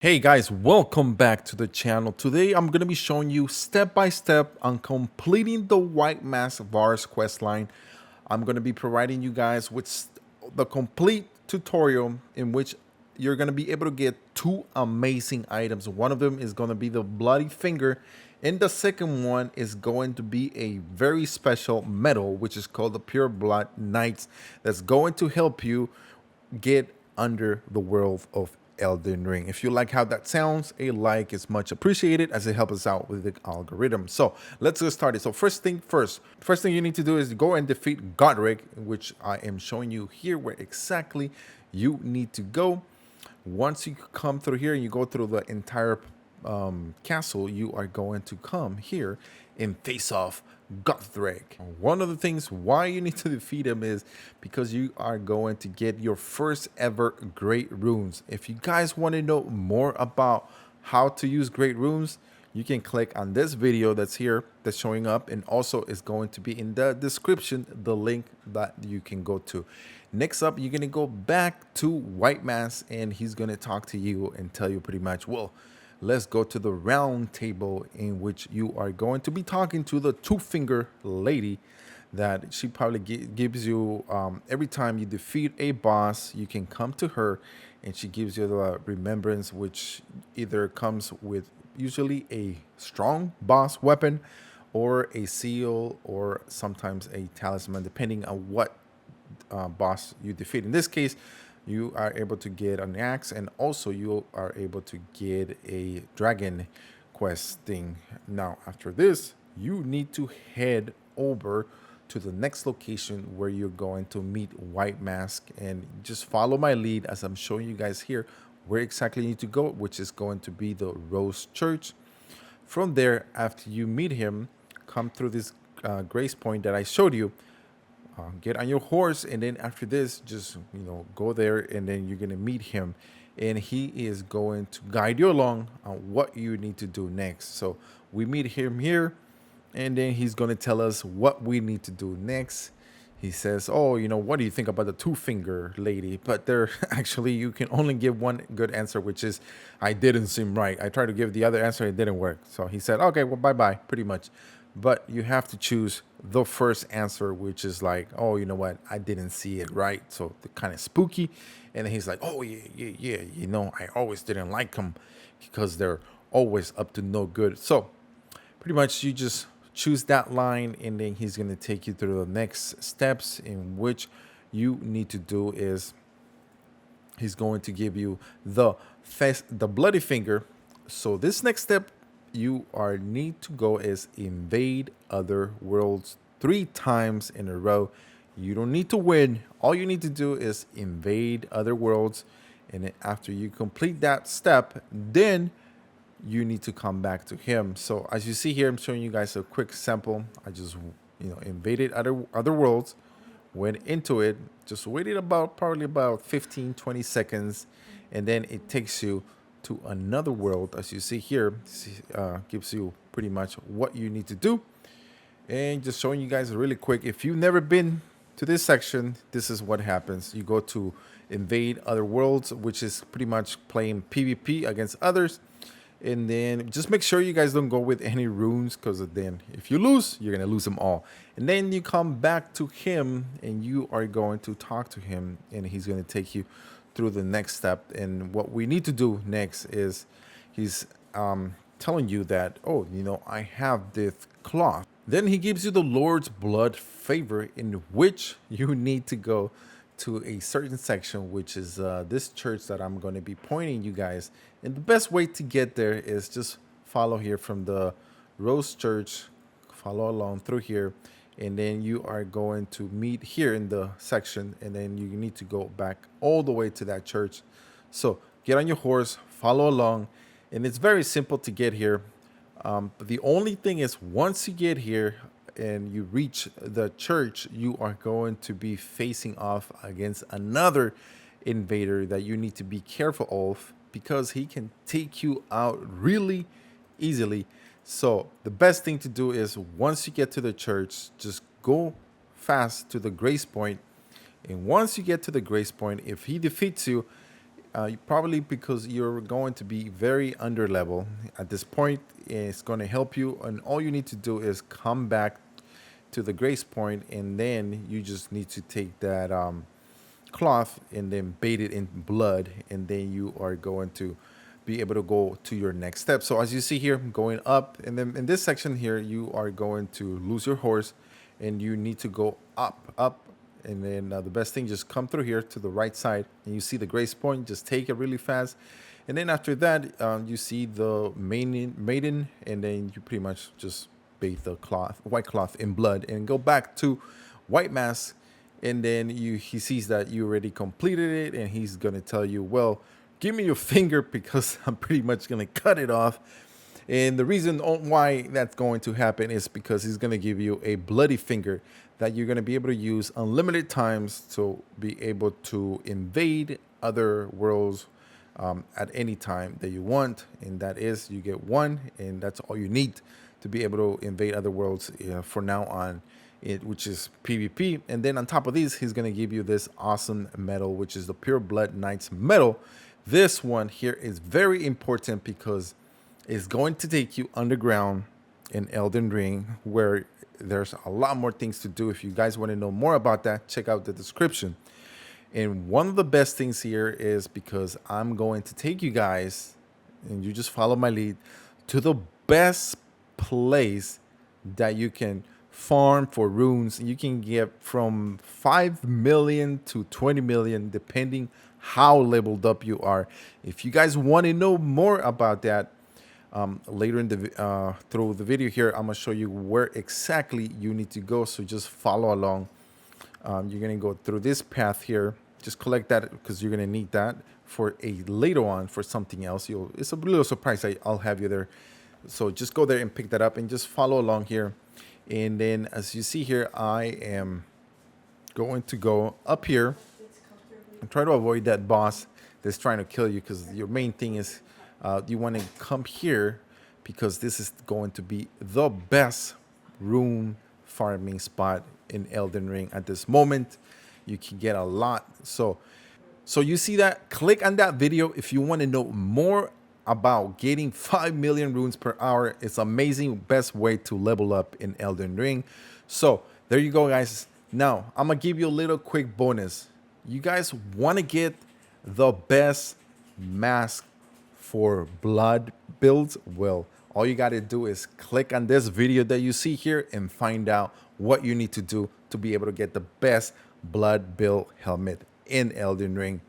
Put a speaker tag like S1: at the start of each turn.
S1: Hey guys, welcome back to the channel. Today I'm going to be showing you step by step on completing the White Mask VARRE quest line. I'm going to be providing you guys with the complete tutorial in which you're going to be able to get two amazing items. One of them is going to be the bloody finger, and the second one is going to be a very special medal which is called the Pureblood Knights, that's going to help you get under the world of Elden Ring. If you like how that sounds, a like is much appreciated as it helps us out with the algorithm. So let's get started. So first thing you need to do is go and defeat Godric, which I am showing you here where exactly you need to go. Once you come through here and you go through the entire castle, you are going to come here and face off Godric. One of the things why you need to defeat him is because you are going to get your first ever great runes. If you guys want to know more about how to use great runes, you can click on this video that's here, that's showing up, and also is going to be in the description, the link that you can go to. Next up, you're going to go back to White Mask and he's going to talk to you and tell you pretty much, well, let's go to the round table in which you are going to be talking to the two-finger lady that she probably gives you every time you defeat a boss. You can come to her and she gives you the remembrance, which either comes with usually a strong boss weapon or a seal or sometimes a talisman, depending on what boss you defeat. In this case, you are able to get an axe, and also you are able to get a dragon quest thing. Now after this, you need to head over to the next location where you're going to meet White Mask, and just follow my lead as I'm showing you guys here where exactly you need to go, which is going to be the Rose Church. From there, after you meet him, come through this grace point that I showed you. Get on your horse, and then after this, just go there, and then you're gonna meet him, and he is going to guide you along on what you need to do next. So we meet him here, and then he's gonna tell us what we need to do next. He says, oh, what do you think about the two-finger lady? But there actually you can only give one good answer, which is I didn't seem right. I tried to give the other answer, it didn't work. So he said, okay, well, bye-bye, pretty much. But you have to choose the first answer, which is like, oh, you know what, I didn't see it right. So they're kind of spooky. And then he's like, oh yeah, I always didn't like them because they're always up to no good. So pretty much you just choose that line, and then he's going to take you through the next steps, in which you need to do is he's going to give you the bloody finger. So this next step you are need to go is invade other worlds 3 times in a row. You don't need to win. All you need to do is invade other worlds, and then after you complete that step, then you need to come back to him. So as you see here, I'm showing you guys a quick sample. I just invaded other worlds, went into it, just waited probably about 15-20 seconds, and then it takes you to another world. As you see here, gives you pretty much what you need to do. And just showing you guys really quick, if you've never been to this section, this is what happens. You go to invade other worlds, which is pretty much playing PvP against others. And then just make sure you guys don't go with any runes, because then if you lose, you're gonna lose them all. And then you come back to him and you are going to talk to him, and he's going to take you through the next step. And what we need to do next is he's telling you that, oh, I have this cloth. Then he gives you the Lord's blood favor, in which you need to go to a certain section, which is this church that I'm going to be pointing you guys. And the best way to get there is just follow here from the Rose Church, follow along through here, and then you are going to meet here in the section, and then you need to go back all the way to that church. So get on your horse, follow along, and it's very simple to get here. But the only thing is, once you get here and you reach the church, you are going to be facing off against another invader that you need to be careful of, because he can take you out really easily. So the best thing to do is, once you get to the church, just go fast to the grace point. And once you get to the grace point, if he defeats you, Probably because you're going to be very under level at this point. It's going to help you, and all you need to do is come back to the grace point, and then you just need to take that cloth and then bathe it in blood, and then you are going to be able to go to your next step. So as you see here, going up, and then in this section here, you are going to lose your horse, and you need to go up, and then the best thing, just come through here to the right side, and you see the grace point. Just take it really fast, and then after that, you see the maiden, and then you pretty much just bathe the white cloth in blood, and go back to white mask. And then he sees that you already completed it, and he's gonna tell you, well, give me your finger, because I'm pretty much gonna cut it off. And the reason why that's going to happen is because he's gonna give you a bloody finger that you're gonna be able to use unlimited times to be able to invade other worlds at any time that you want. And that is, you get one, and that's all you need to be able to invade other worlds for now on. Which is PvP. And then on top of these, he's going to give you this awesome medal, which is the Pureblood Knight's medal. This one here is very important because it's going to take you underground in Elden Ring, where there's a lot more things to do. If you guys want to know more about that, check out the description. And one of the best things here is because I'm going to take you guys, and you just follow my lead, to the best place that you can farm for runes. You can get from 5 million to 20 million depending how leveled up you are. If you guys want to know more about that, later in the through the video here, I'm gonna show you where exactly you need to go, so just follow along. You're gonna go through this path here. Just collect that, because you're gonna need that for later on for something else. It's a little surprise. I'll have you there, so just go there and pick that up, and just follow along here. And then as you see here, I am going to go up here and try to avoid that boss that's trying to kill you, because your main thing is you want to come here, because this is going to be the best rune farming spot in Elden Ring at this moment. You can get a lot. So you see that? Click on that video if you want to know more about getting 5 million runes per hour. It's amazing, best way to level up in Elden Ring. So there you go, guys. Now I'm gonna give you a little quick bonus. You guys want to get the best mask for blood builds? Well, all you got to do is click on this video that you see here and find out what you need to do to be able to get the best blood build helmet in Elden Ring.